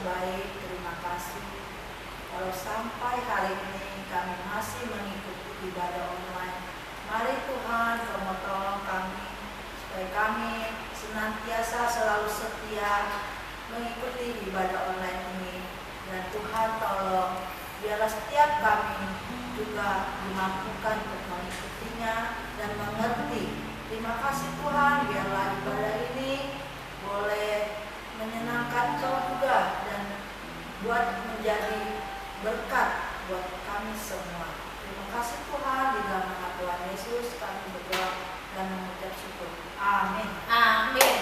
baik, terima kasih. Kalau sampai hari ini kami masih mengikuti ibadah online, mari Tuhan Kamu tolong kami supaya kami senantiasa selalu setia mengikuti ibadah online ini. Dan Tuhan tolong biarlah setiap kami juga dimampukan untuk mengikutinya dan mengerti. Terima kasih Tuhan, biarlah ibadah ini boleh menyenangkan Kau juga dan buat menjadi berkat buat kami semua. Terima kasih Tuhan, di dalam nama Tuhan Yesus kami berdoa dan mengucap syukur. Amin. Amin.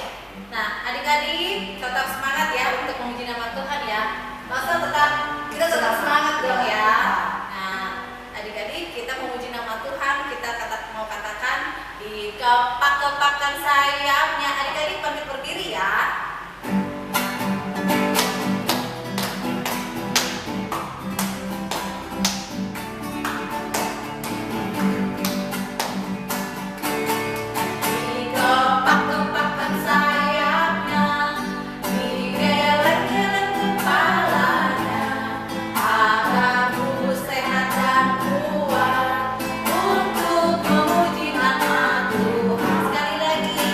Nah, adik-adik tetap semangat ya untuk memuji nama Tuhan ya. Kita tetap semangat dong ya. Nah, adik-adik kita memuji nama Tuhan, kita mau katakan di kepak-kepakan sayapnya. Adik-adik pamit berdiri ya. Untuk memuji nama Tuhan. Sekali lagi.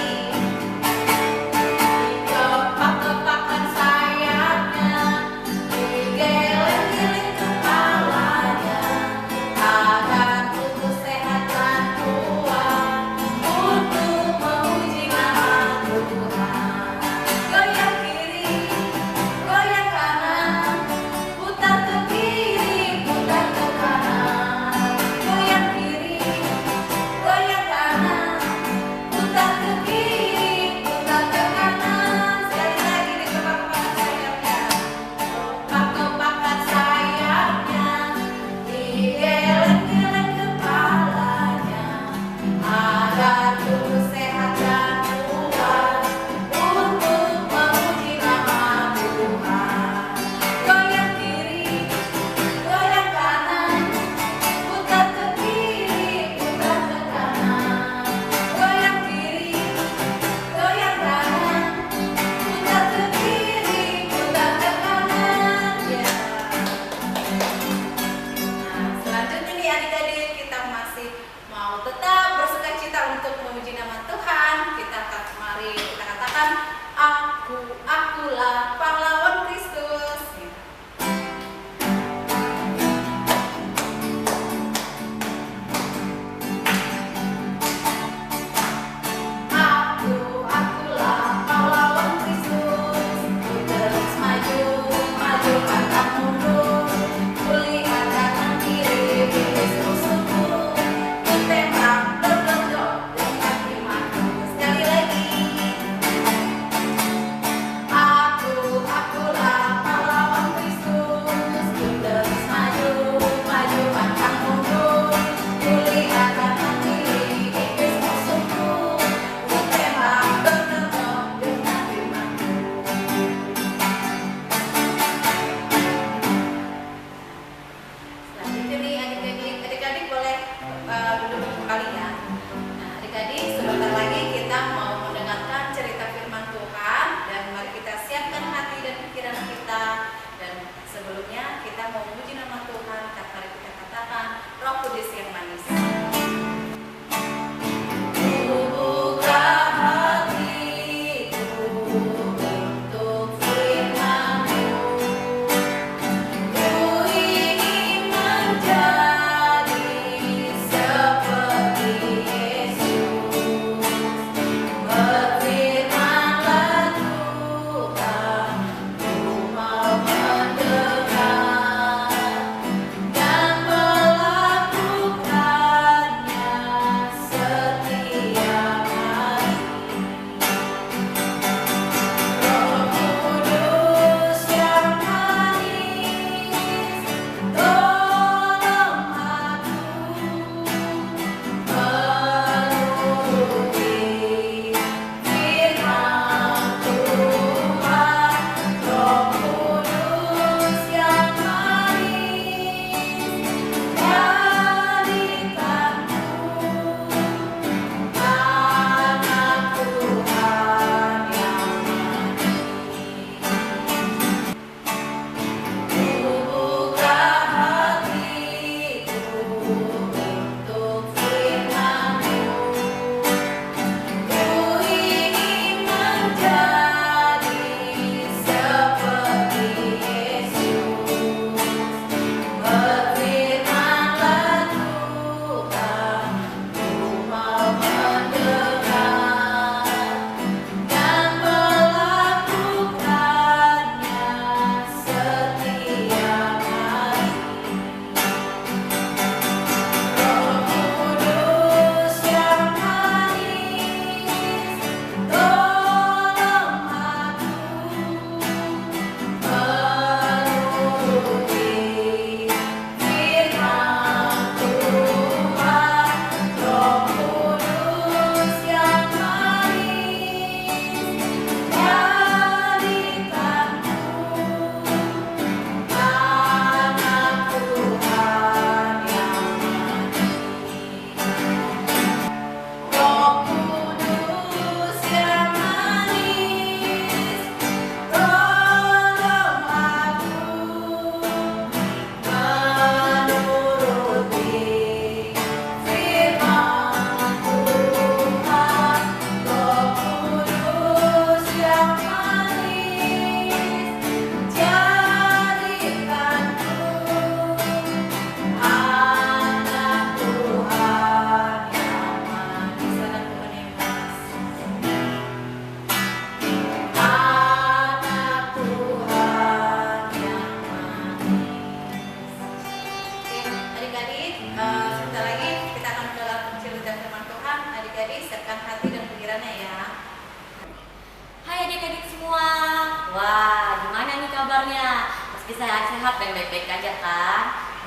pasti sehat-sehat dan baik-baik aja kan?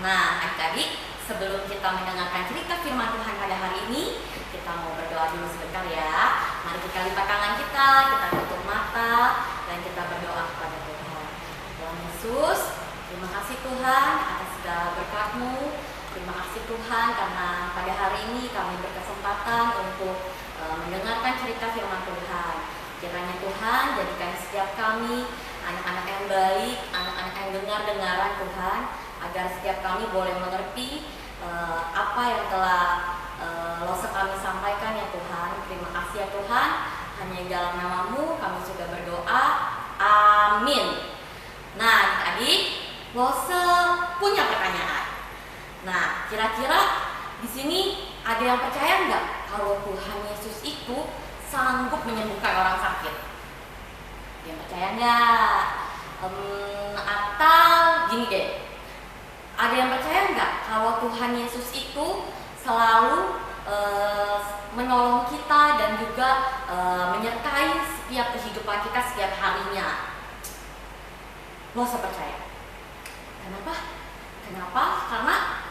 Nah, adik-adik, sebelum kita mendengarkan cerita firman Tuhan pada hari ini, kita mau berdoa dulu sebentar ya. Mari kita lipat tangan kita tutup mata, dan kita berdoa kepada Tuhan. Tuhan Yesus, terima kasih Tuhan atas segala berkat-Mu. Terima kasih Tuhan karena pada hari ini kami berkesempatan untuk mendengarkan cerita firman Tuhan. Kiranya Tuhan jadikan setiap kami anak-anak yang baik, anak-anak yang dengar-dengaran Tuhan, agar setiap kami boleh mengerti apa yang telah Lose kami sampaikan ya Tuhan. Terima kasih ya Tuhan. Hanya di dalam nama-Mu kami sudah berdoa. Amin. Nah, adik-adik, Lose punya pertanyaan. Nah, kira-kira di sini ada yang percaya nggak kalau Tuhan Yesus itu sanggup menyembuhkan orang sakit? Yang percaya nggak? Atau gini deh, ada yang percaya nggak kalau Tuhan Yesus itu selalu menolong kita dan juga menyertai setiap kehidupan kita setiap harinya? Lo percaya? Kenapa? Karena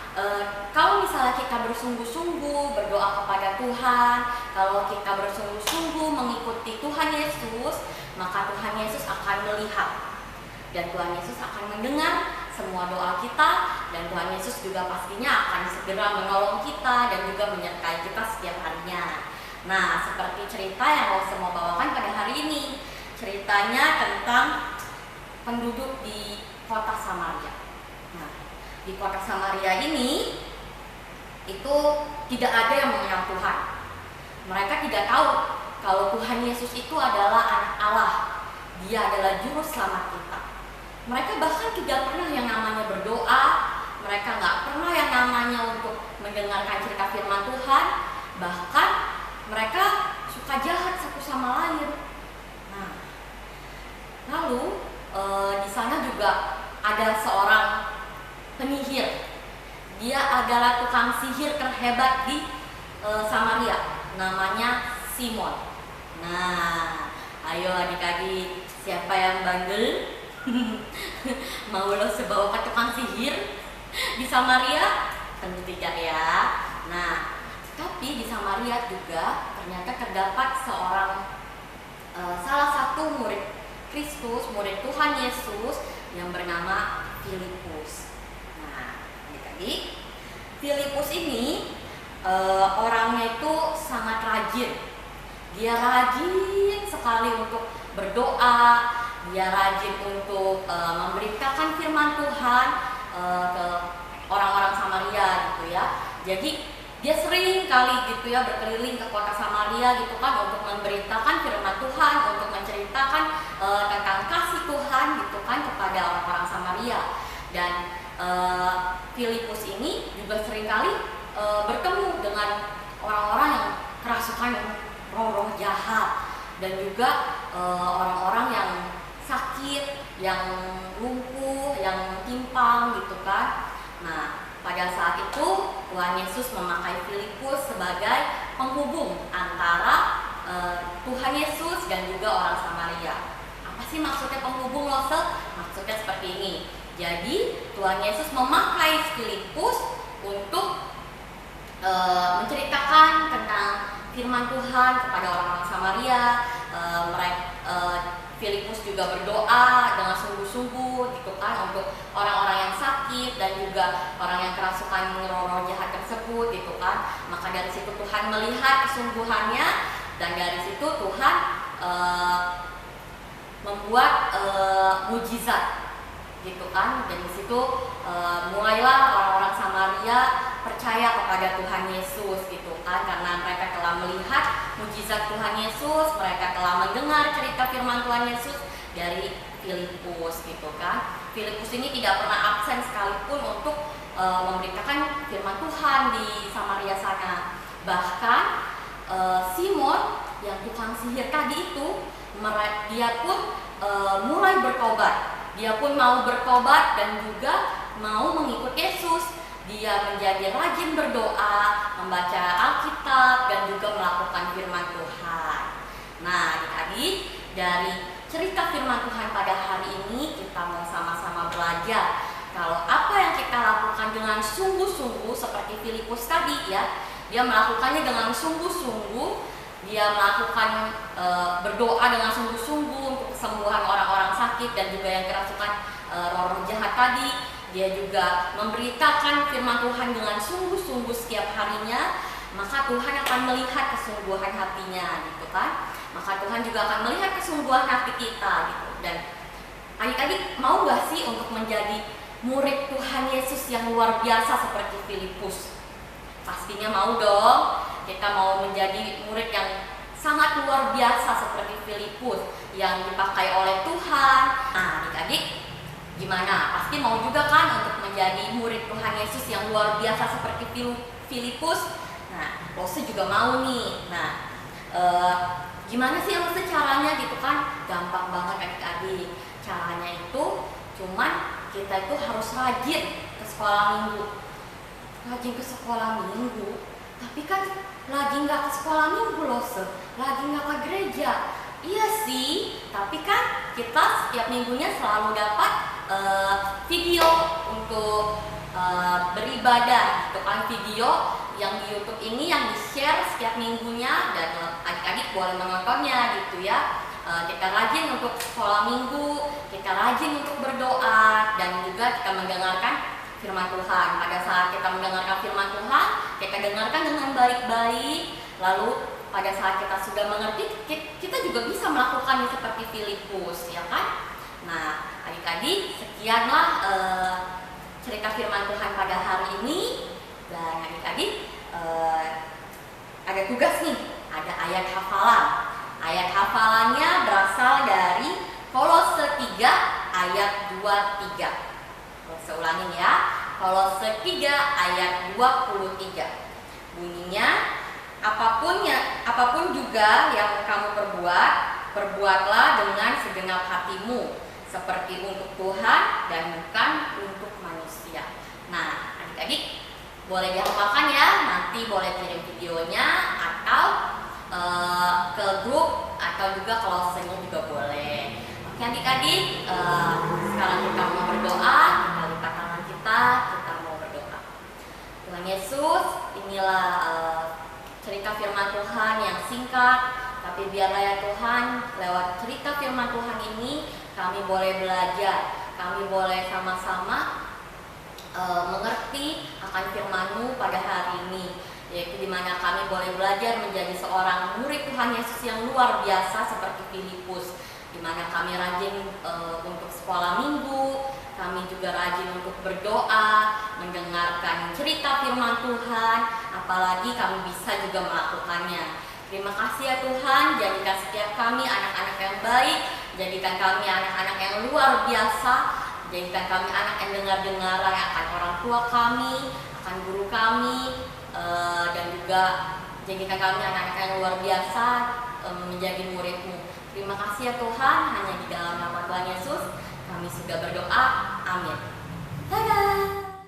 kalau misalnya kita bersungguh-sungguh berdoa kepada Tuhan, kalau kita bersungguh-sungguh mengikuti Tuhan Yesus, maka Tuhan Yesus akan melihat dan Tuhan Yesus akan mendengar semua doa kita, dan Tuhan Yesus juga pastinya akan segera menolong kita dan juga menyertai kita setiap harinya. Nah, seperti cerita yang saya mau bawakan pada hari ini, ceritanya tentang penduduk di kota Samaria. Nah, di kota Samaria ini itu tidak ada yang mengenal Tuhan. Mereka tidak tahu kalau Tuhan Yesus itu adalah anak Allah. Dia adalah juru selamat kita. Mereka bahkan tidak pernah yang namanya berdoa. Mereka nggak pernah yang namanya untuk mendengarkan cerita firman Tuhan. Bahkan mereka suka jahat satu sama lain. Nah, lalu di sana juga ada seorang penyihir. Dia adalah tukang sihir terhebat di Samaria, namanya Simon. Nah, ayo adik-adik, siapa yang bandel? Mau lo sebawa ke tukang sihir di Samaria? Tentu tidak ya. Nah, tapi di Samaria juga ternyata terdapat salah satu murid Kristus, murid Tuhan Yesus yang bernama Filipus. Nah, adik-adik, Filipus ini orangnya itu sangat rajin. Dia rajin sekali untuk berdoa. Dia rajin untuk memberitakan firman Tuhan ke orang-orang Samaria gitu ya. Jadi dia sering kali gitu ya berkeliling ke kota Samaria gitu kan untuk memberitakan firman Tuhan, untuk menceritakan tentang kasih Tuhan gitu kan kepada orang-orang Samaria. Dan Filipus ini juga sering kali bertemu dengan orang-orang yang kerasukan roh-roh jahat, dan juga orang-orang yang sakit, yang lumpuh, yang timpang gitu kan. Nah, pada saat itu Tuhan Yesus memakai Filipus sebagai penghubung antara Tuhan Yesus dan juga orang Samaria. Apa sih maksudnya penghubung, Lose? Maksudnya seperti ini. Jadi Tuhan Yesus memakai Filipus untuk menceritakan tentang firman Tuhan kepada orang-orang Samaria. Filipus juga berdoa dengan sungguh-sungguh gitu kan untuk orang-orang yang sakit dan juga orang yang kerasukan roh-roh jahat tersebut gitu kan. Maka dari situ Tuhan melihat kesungguhannya, dan dari situ Tuhan membuat mujizat gitu kan. Dan di situ mulailah orang-orang Samaria percaya kepada Tuhan Yesus gitu kan, karena mereka telah melihat mujizat Tuhan Yesus, mereka telah mendengar cerita firman Tuhan Yesus dari Filipus gitu kan. Filipus ini tidak pernah absen sekalipun untuk memberitakan firman Tuhan di Samaria sana. Bahkan Simon yang tukang sihir tadi itu, dia pun mulai bertobat. Dia pun mau bertobat dan juga mau mengikut Yesus. Dia menjadi rajin berdoa, membaca Alkitab, dan juga melakukan firman Tuhan. Nah, adik-adik, dari cerita firman Tuhan pada hari ini kita mau sama-sama belajar belajar kalau apa yang kita lakukan dengan sungguh-sungguh seperti Filipus tadi ya, dia melakukannya dengan sungguh-sungguh, dia melakukan berdoa dengan sungguh-sungguh untuk kesembuhan orang-orang sakit dan juga yang kerasukan roh jahat tadi. Dia juga memberitakan firman Tuhan dengan sungguh-sungguh setiap harinya, maka Tuhan akan melihat kesungguhan hatinya gitu kan. Maka Tuhan juga akan melihat kesungguhan hati kita gitu. Dan adik-adik mau gak sih untuk menjadi murid Tuhan Yesus yang luar biasa seperti Filipus? Pastinya mau dong. Kita mau menjadi murid yang sangat luar biasa seperti Filipus yang dipakai oleh Tuhan. Nah, adik-adik gimana? Pasti mau juga kan untuk menjadi murid Tuhan Yesus yang luar biasa seperti Filipus? Nah, Rose juga mau nih. Nah, gimana sih Rose caranya gitu kan? Gampang banget adik-adik. Caranya itu cuman kita itu harus rajin ke sekolah minggu. Rajin ke sekolah minggu, tapi kan lagi nggak ke sekolah minggu loh, lagi nggak ke gereja. Iya sih, tapi kan kita setiap minggunya selalu dapat video untuk beribadah gitu kan, video yang di YouTube ini yang di-share setiap minggunya dan adik-adik boleh menontonnya gitu ya. Kita rajin untuk sekolah minggu, kita rajin untuk berdoa dan juga kita mendengarkan firman Tuhan. Pada saat kita mendengarkan firman Tuhan, kita dengarkan dengan baik-baik. Lalu pada saat kita sudah mengerti, kita juga bisa melakukannya seperti Filipus, ya kan? Nah, adik-adik, sekianlah cerita firman Tuhan pada hari ini. Dan adik-adik ada tugas nih, ada ayat hafalan. Ayat hafalannya berasal dari Kolose 3 ayat 23. Saya ulangin ya, Kolose 3 ayat 23. Bunyinya, apapun juga yang kamu perbuat, perbuatlah dengan segenap hatimu, seperti untuk Tuhan dan bukan untuk manusia. Nah, adik-adik boleh dihafalkan ya, nanti boleh kirim videonya atau ke grup atau juga closing juga boleh. Oke adik-adik, sekarang kita mau berdoa, kita lipat tangan kita mau berdoa. Tuhan Yesus, inilah cerita firman Tuhan yang singkat, tapi biarlah ya Tuhan, lewat cerita firman Tuhan ini kami boleh belajar, kami boleh sama-sama mengerti akan firman-Mu pada hari ini, yaitu dimana kami boleh belajar menjadi seorang murid Tuhan Yesus yang luar biasa seperti Filipus, dimana kami rajin untuk sekolah minggu, kami juga rajin untuk berdoa, mendengarkan cerita firman Tuhan, apalagi kami bisa juga melakukannya. Terima kasih ya Tuhan, jadikan setiap kami anak-anak yang baik, jadikan kami anak-anak yang luar biasa, jadikan kami anak yang dengar-dengaran akan orang tua kami, akan guru kami, dan juga jadikan kami anak-anak yang luar biasa menjadi murid-Mu. Terima kasih ya Tuhan, hanya di dalam nama Tuhan Yesus kami sudah berdoa. Amin. Dadah.